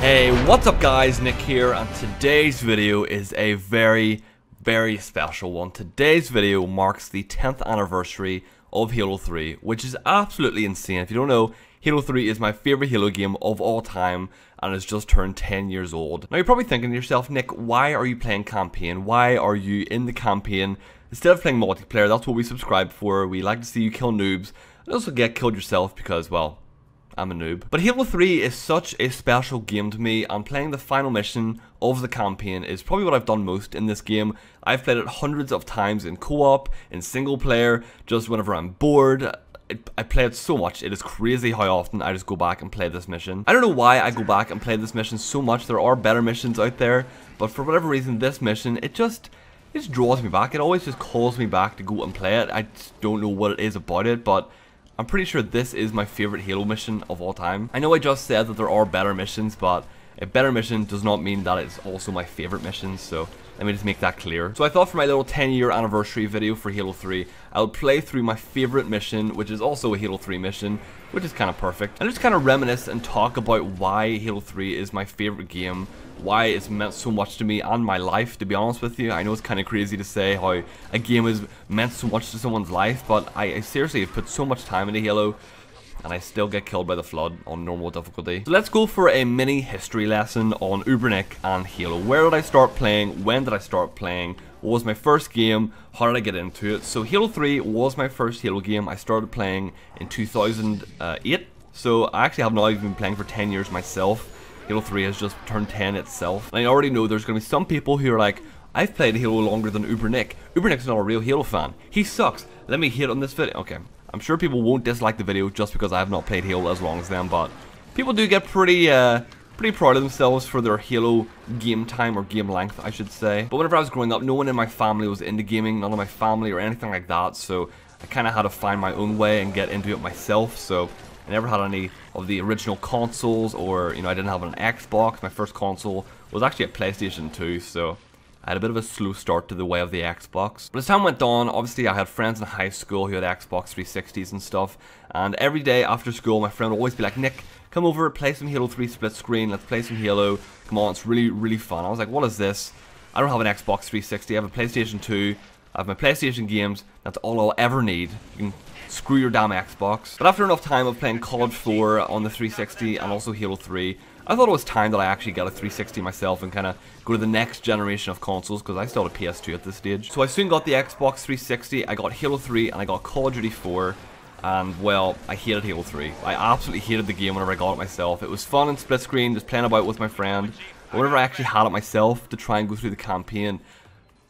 Hey, what's up guys, Nick here, and today's video is a very special one. Today's video marks the 10th anniversary of Halo 3, which is absolutely insane. If you don't know, Halo 3 is my favorite Halo game of all time, and it's just turned 10 years old. Now you're probably thinking to yourself, Nick, why are you playing campaign? Why are you in the campaign instead of playing multiplayer? That's what we subscribe for. We like to see you kill noobs, and also get killed yourself because, well, I'm a noob. But Halo 3 is such a special game to me, and playing the final mission of the campaign is probably what I've done most in this game. I've played it hundreds of times in co-op, in single player, just whenever I'm bored. I play it so much. It is crazy how often I just go back and play this mission. I don't know why I go back and play this mission so much. There are better missions out there, but for whatever reason, this mission, it just draws me back. It always just calls me back to go and play it. I just don't know what it is about it, but I'm pretty sure this is my favorite Halo mission of all time. I know I just said that there are better missions, but a better mission does not mean that it's also my favorite mission, so let me just make that clear. So I thought for my little 10-year anniversary video for Halo 3, I would play through my favorite mission, which is also a Halo 3 mission, which is kind of perfect. And just kind of reminisce and talk about why Halo 3 is my favorite game, why it's meant so much to me and my life, to be honest with you. I know it's kind of crazy to say how a game has meant so much to someone's life, but I seriously have put so much time into Halo, and I still get killed by the Flood on normal difficulty. So let's go for a mini history lesson on UberNick and Halo. Where did I start playing? When did I start playing? What was my first game? How did I get into it? So Halo 3 was my first Halo game. I started playing in 2008. So I actually have not even been playing for 10 years myself. Halo 3 has just turned 10 itself. And I already know there's going to be some people who are like, I've played Halo longer than UberNick. UberNick's not a real Halo fan. He sucks. Let me hate on this video. Okay, I'm sure people won't dislike the video just because I have not played Halo as long as them, but people do get pretty proud of themselves for their Halo game time, or game length, I should say. But whenever I was growing up, no one in my family was into gaming, none of my family or anything like that, so I kind of had to find my own way and get into it myself. So I never had any of the original consoles, or, you know, I didn't have an Xbox. My first console was actually a PlayStation 2, so I had a bit of a slow start to the way of the Xbox. But as time went on, obviously I had friends in high school who had Xbox 360s and stuff, and every day after school my friend would always be like, Nick, come over, play some Halo 3 split screen, let's play some Halo, come on, it's really fun. I was like, what is this? I don't have an Xbox 360, I have a PlayStation 2, I have my PlayStation games, that's all I'll ever need. You can screw your damn Xbox. But after enough time of playing COD 4 on the 360 and also Halo 3, I thought it was time that I actually got a 360 myself and kind of go to the next generation of consoles, because I still had a PS2 at this stage. So I soon got the Xbox 360, I got Halo 3, and I got Call of Duty 4, and well, I hated Halo 3. I absolutely hated the game whenever I got it myself. It was fun in split screen, just playing about with my friend, but whenever I actually had it myself to try and go through the campaign,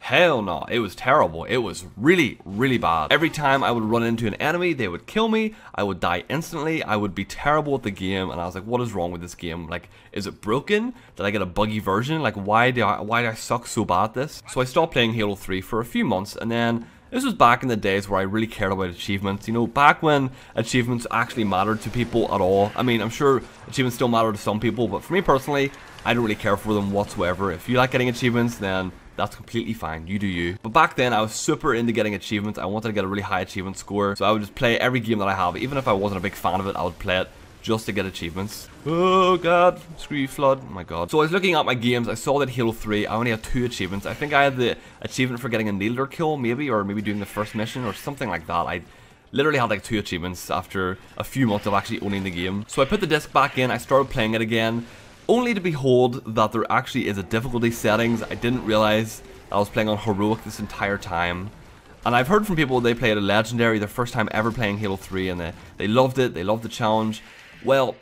hell no, it was terrible. It was really bad. Every time I would run into an enemy, they would kill me, I would die instantly, I would be terrible at the game, and I was like, what is wrong with this game? Like, is it broken? Did I get a buggy version? Like, why do I suck so bad at this? So I stopped playing Halo 3 for a few months, and then this was back in the days where I really cared about achievements, you know, back when achievements actually mattered to people at all. I mean, I'm sure achievements still matter to some people, but for me personally, I don't really care for them whatsoever. If you like getting achievements, then that's completely fine, you do you. But back then, I was super into getting achievements. I wanted to get a really high achievement score, so I would just play every game that I have. Even if I wasn't a big fan of it, I would play it just to get achievements. Oh god, screw you, Flood, oh my god. So I was looking at my games, I saw that Halo 3, I only had 2 achievements. I think I had the achievement for getting a needler kill, maybe, or maybe doing the first mission, or something like that. I literally had like 2 achievements after a few months of actually owning the game. So I put the disc back in, I started playing it again, only to behold that there actually is a difficulty settings. I didn't realize I was playing on heroic this entire time. And I've heard from people they played a legendary their first time ever playing Halo 3, and they loved it, they loved the challenge. Well,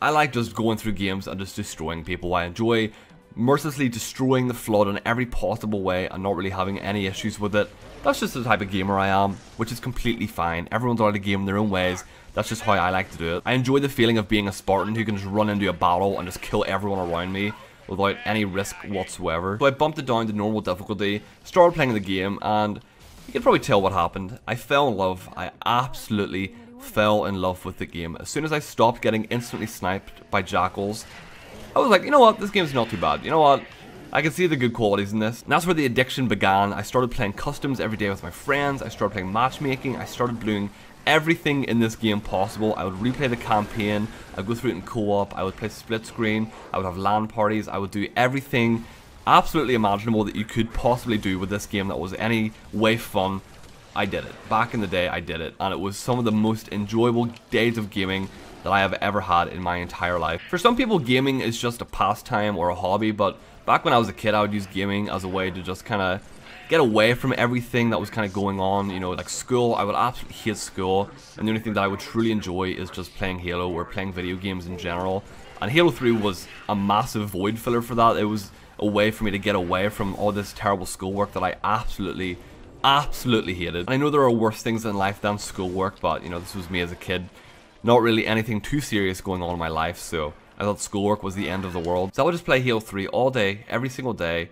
I like just going through games and just destroying people. I enjoy mercilessly destroying the Flood in every possible way and not really having any issues with it. That's just the type of gamer I am, which is completely fine. Everyone's allowed to game in their own ways. That's just how I like to do it. I enjoy the feeling of being a Spartan who can just run into a battle and just kill everyone around me without any risk whatsoever. So I bumped it down to normal difficulty, started playing the game, and you can probably tell what happened. I fell in love. I absolutely fell in love with the game. As soon as I stopped getting instantly sniped by jackals, I was like, you know what, this game's not too bad. You know what, I can see the good qualities in this. And that's where the addiction began. I started playing customs every day with my friends. I started playing matchmaking. I started doing everything in this game possible. I would replay the campaign, I would go through it in co-op, I would play split screen, I would have LAN parties, I would do everything absolutely imaginable that you could possibly do with this game that was any way fun. I did it. Back in the day, I did it, and it was some of the most enjoyable days of gaming that I have ever had in my entire life. For some people, gaming is just a pastime or a hobby, but back when I was a kid, I would use gaming as a way to just kind of get away from everything that was kind of going on, you know, like school. I would absolutely hate school, and the only thing that I would truly enjoy is just playing Halo or playing video games in general. And Halo 3 was a massive void filler for that. It was a way for me to get away from all this terrible schoolwork that I absolutely hated. And I know there are worse things in life than schoolwork, but you know, this was me as a kid. Not really anything too serious going on in my life, so I thought schoolwork was the end of the world. So I would just play Halo 3 all day, every single day,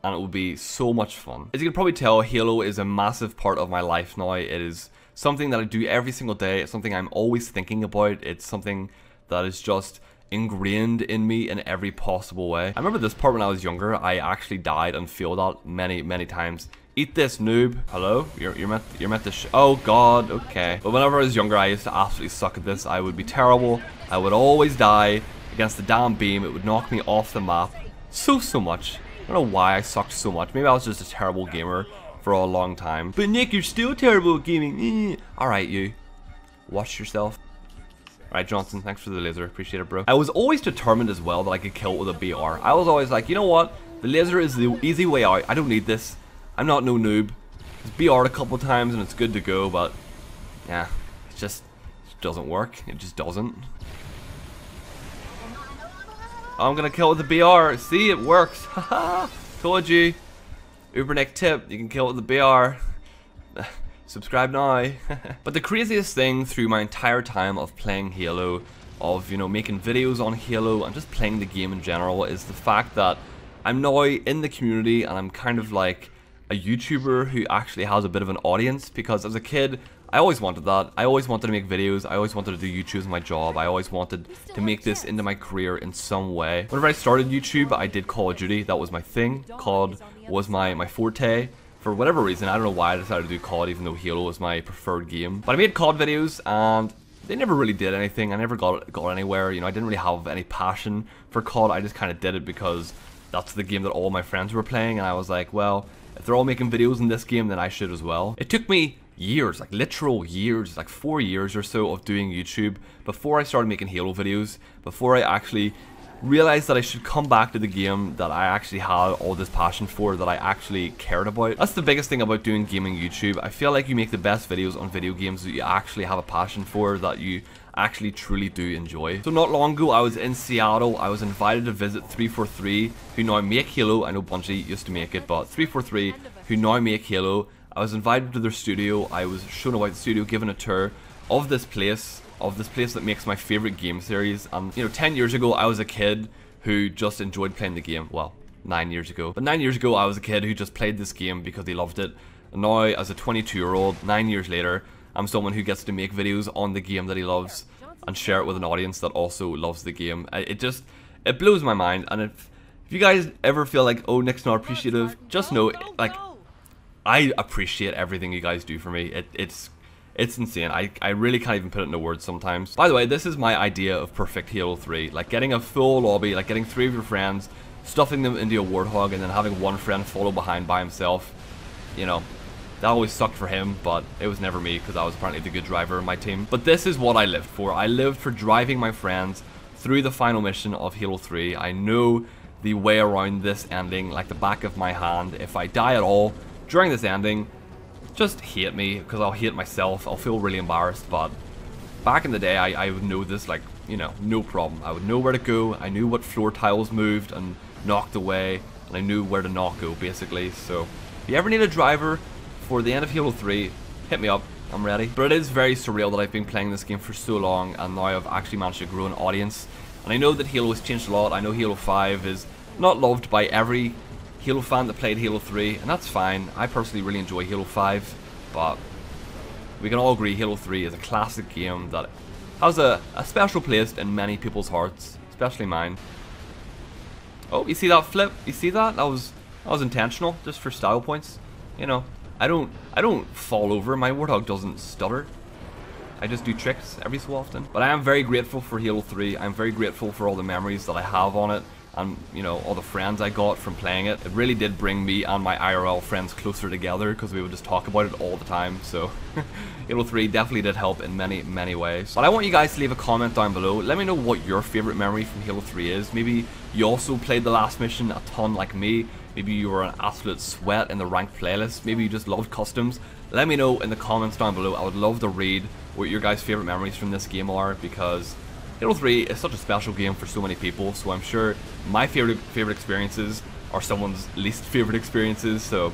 and it would be so much fun. As you can probably tell, Halo is a massive part of my life now. It is something that I do every single day. It's something I'm always thinking about. It's something that is just ingrained in me in every possible way. I remember this part when I was younger. I actually died and failed at many times. Eat this, noob. Hello? You're meant to oh god, okay. But whenever I was younger, I used to absolutely suck at this. I would be terrible. I would always die against the damn beam. It would knock me off the map so much. I don't know why I sucked so much. Maybe I was just a terrible gamer for a long time. But Nick, you're still terrible at gaming. Alright, you. Watch yourself. Alright, Johnson, thanks for the laser. Appreciate it, bro. I was always determined as well that I could kill it with a BR. I was always like, you know what? The laser is the easy way out. I don't need this. I'm not no noob. It's BR'd a couple times and it's good to go, but yeah, it just doesn't work. It just doesn't. I'm gonna kill it with the BR. See, it works. Haha. Told you. UberNick tip. You can kill it with the BR. Subscribe now. But the craziest thing through my entire time of playing Halo, of, you know, making videos on Halo and just playing the game in general, is the fact that I'm now in the community and I'm kind of like a YouTuber who actually has a bit of an audience. Because as a kid, I always wanted that. I always wanted to make videos. I always wanted to do YouTube as my job. I always wanted to make this into my career in some way. Whenever I started YouTube, I did Call of Duty. That was my thing. COD was my forte. For whatever reason, I don't know why I decided to do COD, even though Halo was my preferred game. But I made COD videos and they never really did anything. I never got anywhere. You know, I didn't really have any passion for COD. I just kind of did it because that's the game that all my friends were playing, and I was like, well, if they're all making videos in this game, then I should as well. It took me years, like literal years, like 4 years or so of doing YouTube before I started making Halo videos, before I actually realized that I should come back to the game that I actually had all this passion for, that I actually cared about. That's the biggest thing about doing gaming YouTube. I feel like you make the best videos on video games that you actually have a passion for, that you actually truly do enjoy. So not long ago, I was in Seattle. I was invited to visit 343, who now make Halo. I know Bungie used to make it, but 343, who now make Halo. I was invited to their studio. I was shown about the studio, given a tour of this place that makes my favorite game series. And you know, 10 years ago, I was a kid who just enjoyed playing the game. Well, 9 years ago. But 9 years ago, I was a kid who just played this game because he loved it. And now, as a 22-year-old, 9 years later, I'm someone who gets to make videos on the game that he loves and share it with an audience that also loves the game. It blows my mind. And if you guys ever feel like, oh, Nick's not appreciative, just know, like, I appreciate everything you guys do for me. It's insane. I really can't even put it into words sometimes. By the way, this is my idea of perfect Halo 3. Like getting a full lobby, like getting 3 of your friends, stuffing them into a Warthog, and then having one friend follow behind by himself. You know, that always sucked for him, but it was never me because I was apparently the good driver in my team. But this is what I lived for. I lived for driving my friends through the final mission of Halo 3. I know the way around this ending like the back of my hand. If I die at all during this ending, just hate me, because I'll hate myself. I'll feel really embarrassed. But back in the day, I would know this, like, you know, no problem. I would know where to go. I knew what floor tiles moved and knocked away, and I knew where to not go, basically. So if you ever need a driver for the end of Halo 3, hit me up. I'm ready. But it is very surreal that I've been playing this game for so long, and now I've actually managed to grow an audience. And I know that Halo has changed a lot. I know Halo 5 is not loved by every Halo fan that played Halo 3, and that's fine. I personally really enjoy Halo 5, but we can all agree Halo 3 is a classic game that has a special place in many people's hearts, especially mine. Oh, you see that flip? You see that? That was intentional, just for style points. You know, I don't fall over. My Warthog doesn't stutter. I just do tricks every so often. But I am very grateful for Halo 3. I'm very grateful for all the memories that I have on it. And, you know, all the friends I got from playing it. It really did bring me and my IRL friends closer together because we would just talk about it all the time. So, Halo 3 definitely did help in many, many ways. But I want you guys to leave a comment down below. Let me know what your favorite memory from Halo 3 is. Maybe you also played the last mission a ton like me. Maybe you were an absolute sweat in the ranked playlist. Maybe you just loved customs. Let me know in the comments down below. I would love to read what your guys' favorite memories from this game are, because Halo 3 is such a special game for so many people, so I'm sure my favorite experiences are someone's least favorite experiences, so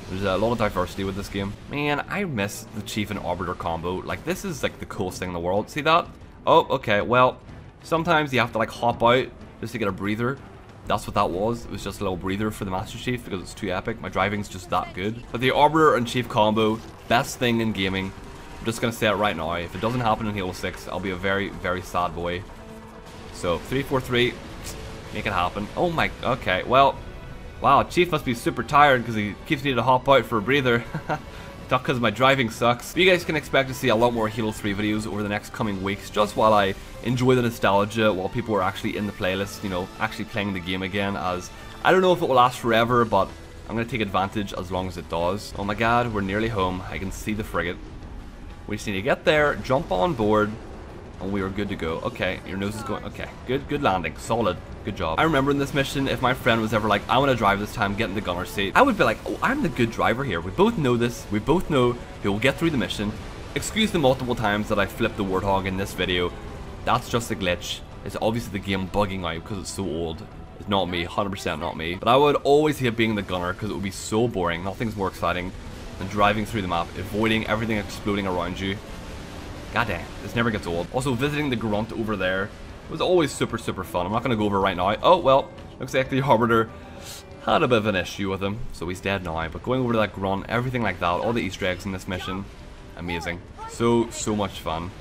there's a lot of diversity with this game. Man, I miss the Chief and Arbiter combo. Like, this is like the coolest thing in the world. See that? Oh, okay, well, sometimes you have to like hop out just to get a breather. That's what that was. It was just a little breather for the Master Chief because it's too epic. My driving's just that good. But the Arbiter and Chief combo, best thing in gaming. I'm just going to say it right now. If it doesn't happen in Halo 6, I'll be a very, very sad boy. So, 343, make it happen. Oh my, okay, well, wow, Chief must be super tired because he keeps needing to hop out for a breather. Not because my driving sucks. But you guys can expect to see a lot more Halo 3 videos over the next coming weeks, just while I enjoy the nostalgia, while people are actually in the playlist, you know, actually playing the game again, as I don't know if it will last forever, but I'm going to take advantage as long as it does. Oh my god, we're nearly home. I can see the frigate. We just need to get there, jump on board, and we are good to go. Okay, your nose is going. Okay, good landing. Solid. Good job. I remember in this mission, if my friend was ever like, I want to drive this time, get in the gunner seat, I would be like, oh, I'm the good driver here. We both know this. We both know who will get through the mission. Excuse the multiple times that I flipped the Warthog in this video. That's just a glitch. It's obviously the game bugging out because it's so old. It's not me, 100% not me. But I would always hate being the gunner because it would be so boring. Nothing's more exciting than driving through the map, avoiding everything exploding around you. God dang, this never gets old. Also, visiting the grunt over there was always super fun. I'm not going to go over it right now. Oh, well, looks like the Arbiter had a bit of an issue with him, so he's dead now. But going over to that grunt, everything like that, all the Easter eggs in this mission, amazing. So much fun.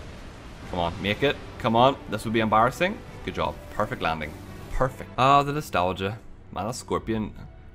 Come on, make it. Come on, this would be embarrassing. Good job. Perfect landing. Perfect. Ah, the nostalgia. Man, that Scorpion.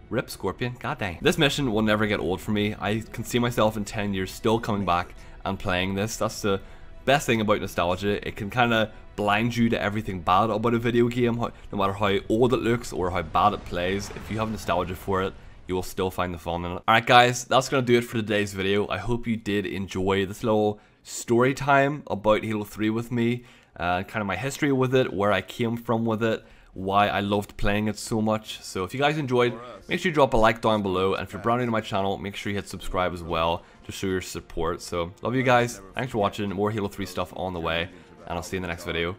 Rip Scorpion, god dang. This mission will never get old for me. I can see myself in 10 years still coming back and playing this. That's the best thing about nostalgia. It can kind of blind you to everything bad about a video game, no matter how old it looks or how bad it plays. If you have nostalgia for it, you will still find the fun in it. Alright guys, that's going to do it for today's video. I hope you did enjoy this little story time about Halo 3 with me. Kind of my history with it, where I came from with it, why I loved playing it so much. So if you guys enjoyed, make sure you drop a like down below, and if you're brand new to my channel, make sure you hit subscribe as well to show your support. So love you guys, thanks for watching, more Halo 3 stuff on the way, and I'll see you in the next video.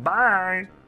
Bye!